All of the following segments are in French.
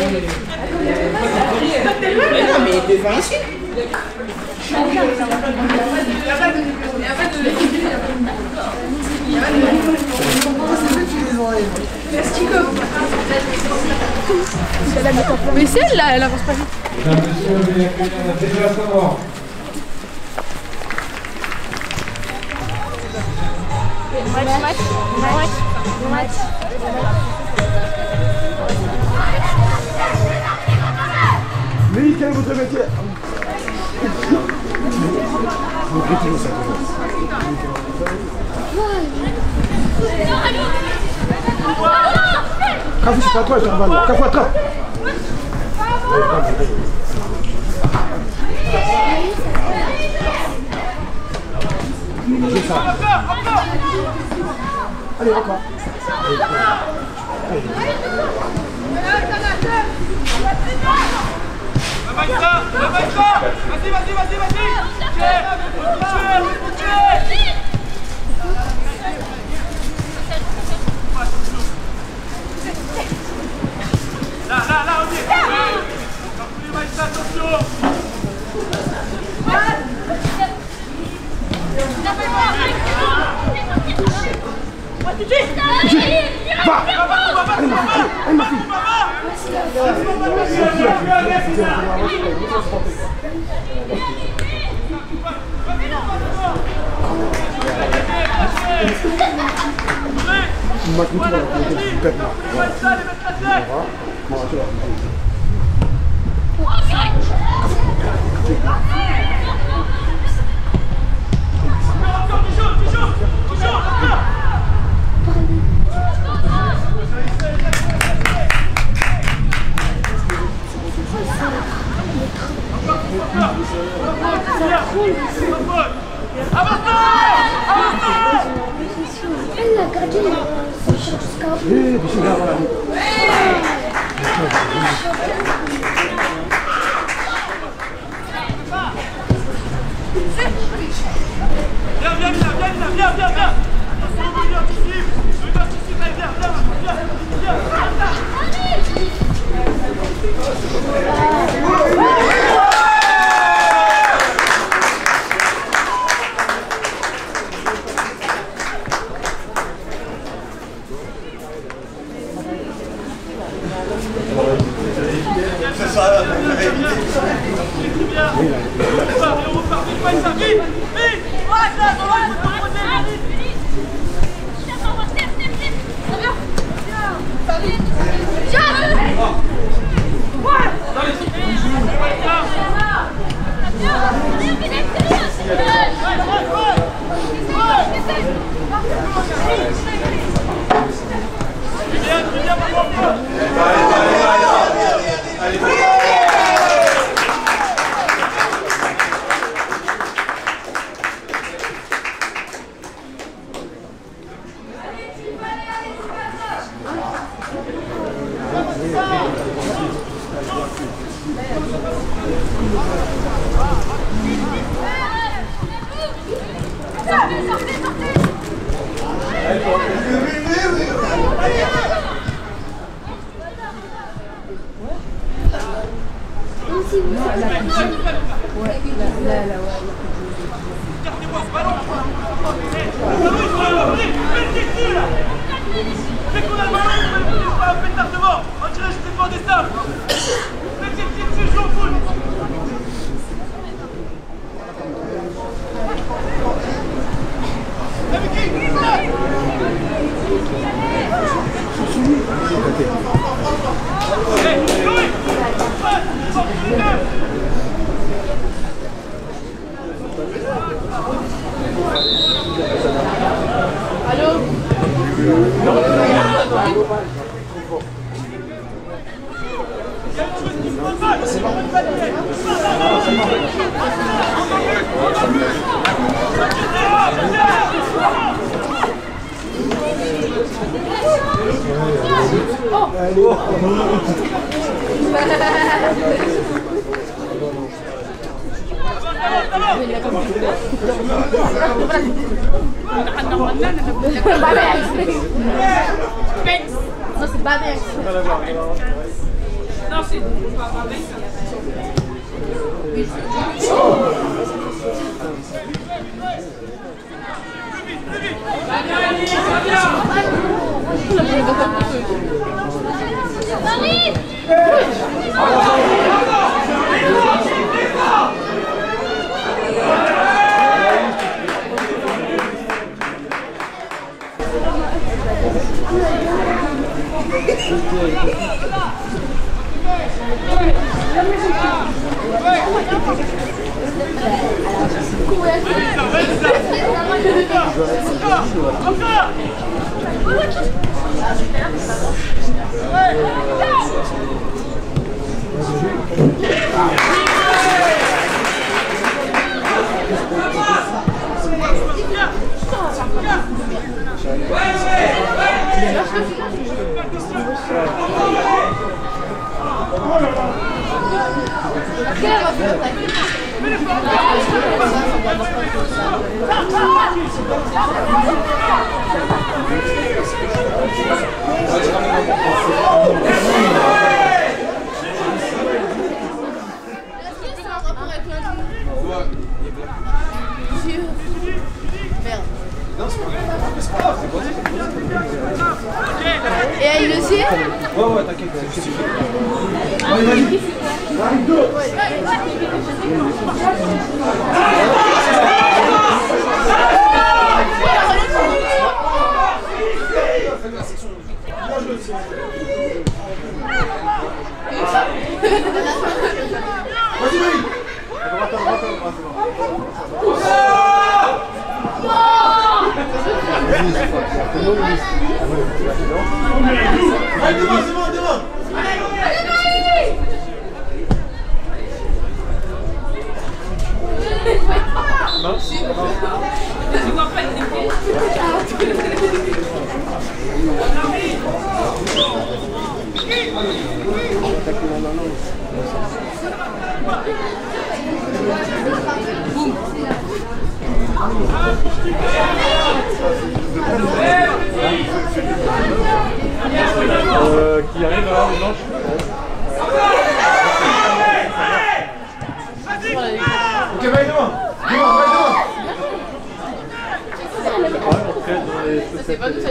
Mais non, mais devant ici. Mais c'est elle là, elle avance pas vite. Mesdames, messieurs, veuillez accueillir notre déplacement. Mais quel est votre métier? Cafou, c'est pas toi, je t'envoie. Cafou, attrape. C'est ça. Allez, encore. Là, on y est. Attention. Va! Allez, ma fille! Elle l'a gardé jusqu'à bout. Viens. Attention, il anticipe. Viens. C'est ça, la réalité. Non, c'est Et elle le sait? Ouais, t'inquiète. Allez, vas-y. Arrive deux. Vas-y, oui. Qui arrive à la blanche. Ok, va devant. C'est pas tout ça.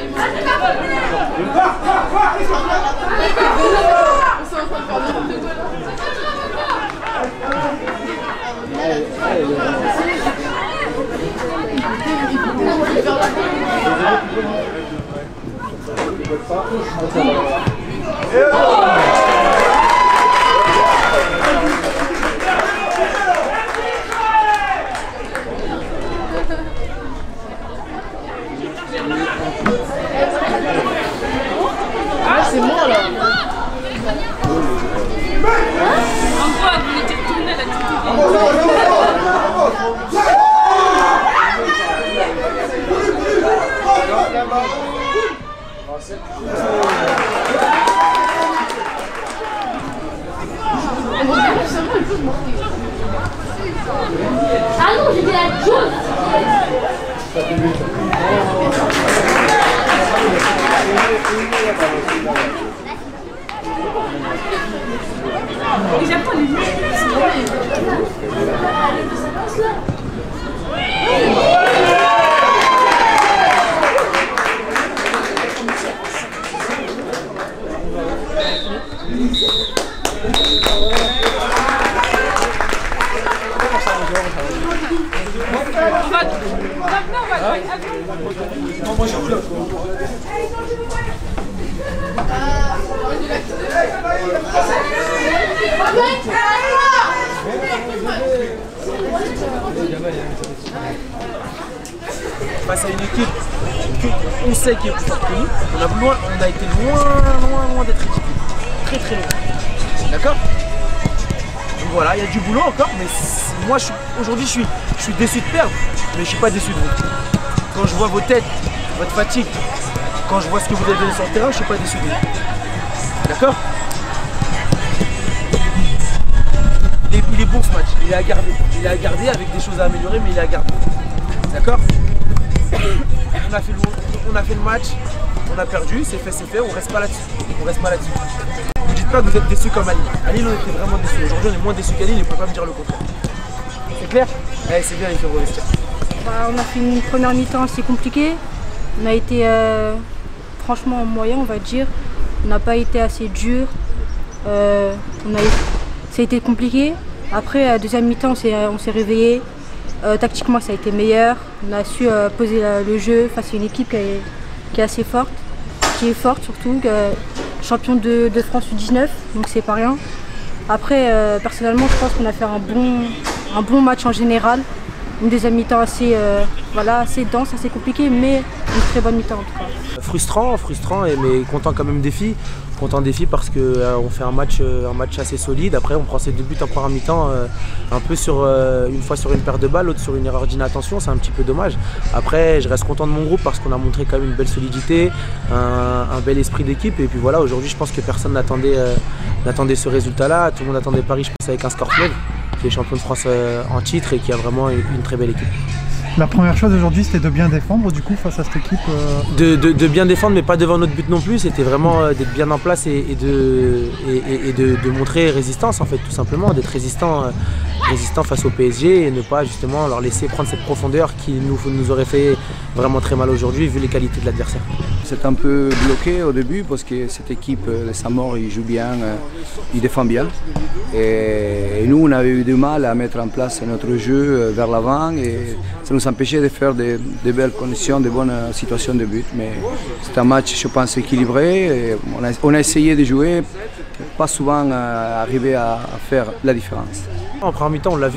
Ah, c'est moi là. En quoi vous voulez retourner Ah non, j'étais la jaune. Face à une équipe qu'on sait qui est plus forte que nous, on a été loin d'être ridicule. Très loin. D'accord? Donc voilà, il y a du boulot encore, mais moi aujourd'hui je suis déçu de perdre, mais je suis pas déçu de vous. Quand je vois vos têtes, votre fatigue, quand je vois ce que vous avez donné sur le terrain, je suis pas déçu de vous. D'accord? Il est bon ce match, il est à garder. Il est à garder avec des choses à améliorer, mais il est à garder. D'accord? On a fait le match, on a perdu, c'est fait, on reste pas là-dessus. Vous dites pas que vous êtes déçus comme Ali. Ali, on était vraiment déçus. Aujourd'hui, on est moins déçus qu'Ali, il ne peut pas me dire le contraire. C'est clair? Allez, c'est bien, il faut revestir. On a fait une première mi-temps assez compliquée. On a été franchement moyen, on va dire. On n'a pas été assez dur. Ça a été compliqué. Après, à la deuxième mi-temps, on s'est réveillé. Tactiquement, ça a été meilleur. On a su poser le jeu face à une équipe qui est assez forte, qui est forte surtout, champion de France U19, donc c'est pas rien. Après, personnellement, je pense qu'on a fait un bon match en général. Une deuxième mi-temps assez dense, assez compliquée, mais une très bonne mi-temps en tout cas. Frustrant, mais content quand même des filles. Content des filles parce qu'on fait un match assez solide. Après, on prend ses 2 buts en première mi-temps, un peu une fois sur une perte de balle, l'autre sur une erreur d'inattention. C'est un petit peu dommage. Après, je reste content de mon groupe parce qu'on a montré quand même une belle solidité, un bel esprit d'équipe. Et puis voilà, aujourd'hui, je pense que personne n'attendait ce résultat-là. Tout le monde attendait Paris, je pense, avec un score fleuve, qui est champion de France en titre et qui a vraiment une très belle équipe. La première chose aujourd'hui, c'était de bien défendre du coup face à cette équipe de bien défendre, mais pas devant notre but non plus. C'était vraiment d'être bien en place et de montrer résistance en fait, tout simplement, d'être résistant face au PSG et ne pas justement leur laisser prendre cette profondeur qui nous aurait fait vraiment très mal aujourd'hui vu les qualités de l'adversaire. C'est un peu bloqué au début parce que cette équipe de Saint-Maur, il joue bien, il défend bien. Et nous, on avait eu du mal à mettre en place notre jeu vers l'avant et ça nous empêchait de faire de belles conditions, de bonnes situations de but. Mais c'est un match, je pense, équilibré. Et on a essayé de jouer, pas souvent arriver à faire la différence. En première mi-temps, on l'a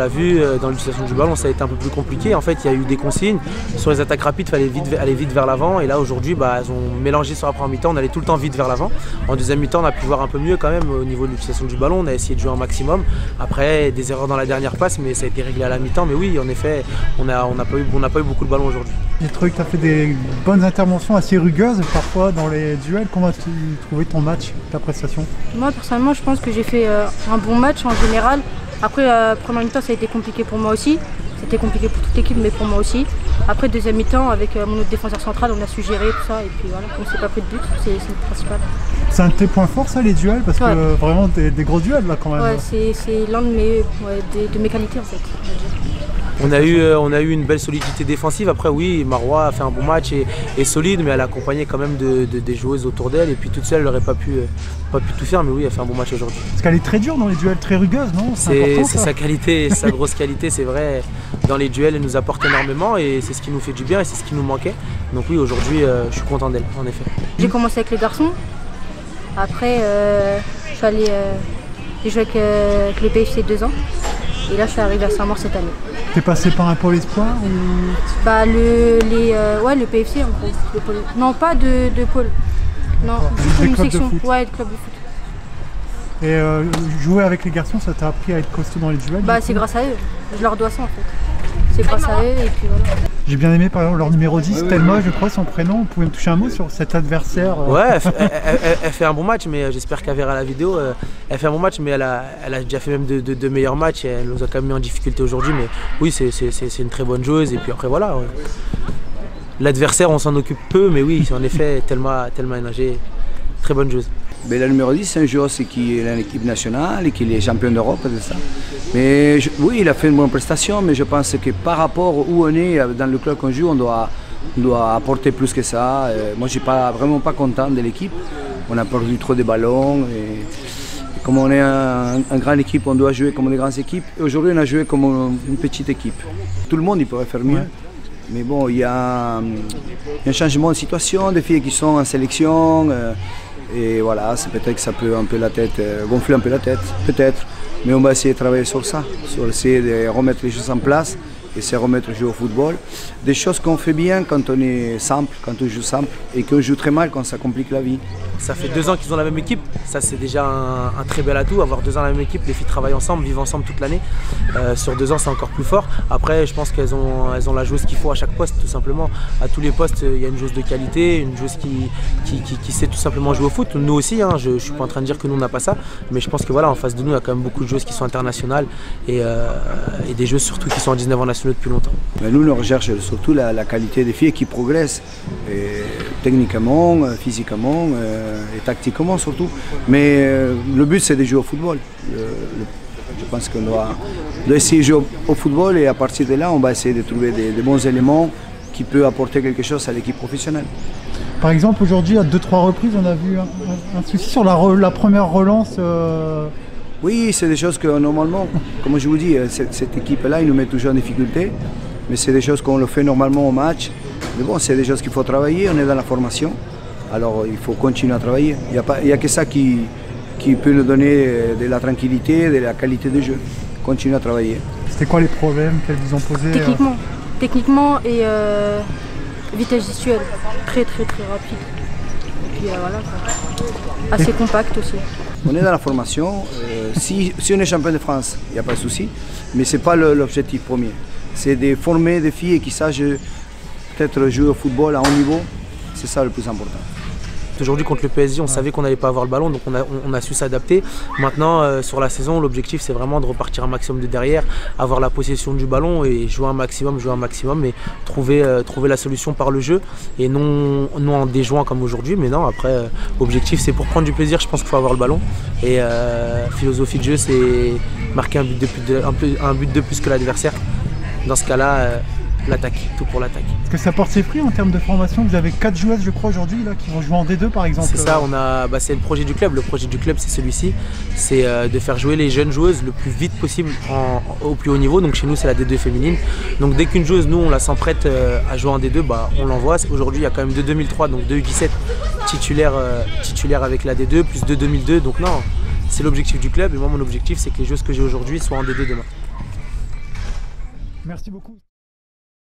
vu, dans l'utilisation du ballon, ça a été un peu plus compliqué. En fait, il y a eu des consignes. Sur les attaques rapides, il fallait aller vite vers l'avant. Et là, aujourd'hui, elles ont mélangé sur la première mi-temps, on allait tout le temps vite vers l'avant. En deuxième mi-temps, on a pu voir un peu mieux quand même au niveau de l'utilisation du ballon. On a essayé de jouer un maximum. Après, des erreurs dans la dernière passe, mais ça a été réglé à la mi-temps. Mais oui, en effet, on n'a pas eu beaucoup de ballon aujourd'hui. J'ai trouvé que tu as fait des bonnes interventions assez rugueuses parfois dans les duels. Comment as-tu trouvé ton match, ta prestation? Moi, personnellement, je pense que j'ai fait un bon match en général. Après, première mi-temps, ça a été compliqué pour moi aussi. C'était compliqué pour toute l'équipe, mais pour moi aussi. Après, deuxième mi-temps, avec mon autre défenseur central, on a su gérer tout ça. Et puis voilà, on ne s'est pas pris de but, c'est le principal. C'est un de tes points forts, ça, les duels? Parce que vraiment, des gros duels, là, quand même. Ouais, c'est l'un de mes qualités, en fait. On a eu une belle solidité défensive. Après oui, Marois a fait un bon match et solide, mais elle a accompagné quand même des joueuses autour d'elle. Et puis toute seule, elle n'aurait pas pu tout faire, mais oui, elle fait un bon match aujourd'hui. Parce qu'elle est très dure dans les duels, très rugueuse, non? C'est sa qualité, sa grosse qualité, c'est vrai. Dans les duels, elle nous apporte énormément et c'est ce qui nous fait du bien et c'est ce qui nous manquait. Donc oui, aujourd'hui, je suis content d'elle, en effet. J'ai commencé avec les garçons. Après, j'ai joué avec le PFC 2 ans. Et là, je suis arrivée à Saint-Maur cette année. T'es passé par un pôle espoir ou... Bah le PFC en gros. Non, pas de pôle. Non, juste une section. Ouais, de club de foot. Et jouer avec les garçons, ça t'a appris à être costaud dans les duels? Bah c'est grâce à eux. Je leur dois ça en fait. C'est grâce à eux et puis voilà. J'ai bien aimé par exemple leur numéro 10, Thelma, je crois, son prénom. Vous pouvez me toucher un mot sur cet adversaire? Ouais, elle fait un bon match, mais j'espère qu'elle verra la vidéo. Elle fait un bon match, mais elle a déjà fait même de meilleurs matchs et elle nous a quand même mis en difficulté aujourd'hui. Mais oui, c'est une très bonne joueuse. Et puis après, voilà. L'adversaire, on s'en occupe peu, mais oui, en effet, Thelma Hénager, très bonne joueuse. Mais le numéro 10, c'est un joueur qui est en équipe nationale et qui est champion d'Europe, c'est ça. Mais oui, il a fait une bonne prestation, mais je pense que par rapport où on est dans le club qu'on joue, on doit apporter plus que ça. Moi, je ne suis vraiment pas content de l'équipe. On a perdu trop de ballons. Et comme on est une grande équipe, on doit jouer comme des grandes équipes. Aujourd'hui, on a joué comme une petite équipe. Tout le monde il pourrait faire mieux. Ouais. Mais bon, il y a un changement de situation, des filles qui sont en sélection. Et voilà, c'est peut-être que ça peut un peu gonfler un peu la tête, peut-être. Mais on va essayer de travailler sur ça, sur essayer de remettre les choses en place, essayer de remettre le jeu au football. Des choses qu'on fait bien quand on est simple, quand on joue simple, et qu'on joue très mal quand ça complique la vie. Ça fait 2 ans qu'ils ont la même équipe, ça c'est déjà un très bel atout, avoir 2 ans la même équipe, les filles travaillent ensemble, vivent ensemble toute l'année. Sur 2 ans c'est encore plus fort. Après je pense qu'elles ont la joueuse qu'il faut à chaque poste tout simplement. À tous les postes il y a une joueuse de qualité, une joueuse qui sait tout simplement jouer au foot. Nous aussi, hein, je ne suis pas en train de dire que nous on n'a pas ça, mais je pense que voilà, en face de nous il y a quand même beaucoup de joueuses qui sont internationales et des joueuses surtout qui sont en 19 ans nationaux. passionnés depuis longtemps. Mais nous, on recherche surtout la qualité des filles qui progressent, techniquement, physiquement et tactiquement surtout. Mais le but, c'est de jouer au football. Je pense qu'on doit essayer de jouer au football et à partir de là, on va essayer de trouver des bons éléments qui peuvent apporter quelque chose à l'équipe professionnelle. Par exemple, aujourd'hui, à 2-3 reprises, on a vu un souci sur la première relance. Oui, c'est des choses que normalement, comme je vous dis, cette équipe-là, il nous met toujours en difficulté. Mais c'est des choses qu'on le fait normalement au match. Mais bon, c'est des choses qu'il faut travailler, on est dans la formation. Alors il faut continuer à travailler. Il n'y a que ça qui peut nous donner de la tranquillité, de la qualité de jeu. Continuer à travailler. C'était quoi les problèmes qu'elles vous ont posés? Techniquement et vitesse gestuelle, très rapide. Et puis voilà, assez compact aussi. On est dans la formation. Si on est champion de France, il n'y a pas de souci. Mais ce n'est pas l'objectif premier. C'est de former des filles qui sachent peut-être jouer au football à haut niveau. C'est ça le plus important. Aujourd'hui contre le PSG, on savait qu'on n'allait pas avoir le ballon, donc on a su s'adapter. Maintenant, sur la saison, l'objectif c'est vraiment de repartir un maximum de derrière, avoir la possession du ballon et jouer un maximum, mais trouver la solution par le jeu et non en déjouant comme aujourd'hui. Mais non, après, l'objectif c'est pour prendre du plaisir, je pense qu'il faut avoir le ballon. Et philosophie de jeu, c'est marquer un but de plus que l'adversaire. Dans ce cas-là, l'attaque, tout pour l'attaque. Est-ce que ça porte ses fruits en termes de formation? Vous avez 4 joueuses, je crois, aujourd'hui qui vont jouer en D2 par exemple. C'est ça, c'est le projet du club. Le projet du club, c'est celui-ci. C'est de faire jouer les jeunes joueuses le plus vite possible au plus haut niveau. Donc chez nous, c'est la D2 féminine. Donc dès qu'une joueuse, nous, on la sent prête à jouer en D2, on l'envoie. Aujourd'hui, il y a quand même 2 2003, donc 2 U17 titulaires avec la D2, plus 2 2002. Donc non, c'est l'objectif du club. Et moi, mon objectif, c'est que les joueuses que j'ai aujourd'hui soient en D2 demain. Merci beaucoup.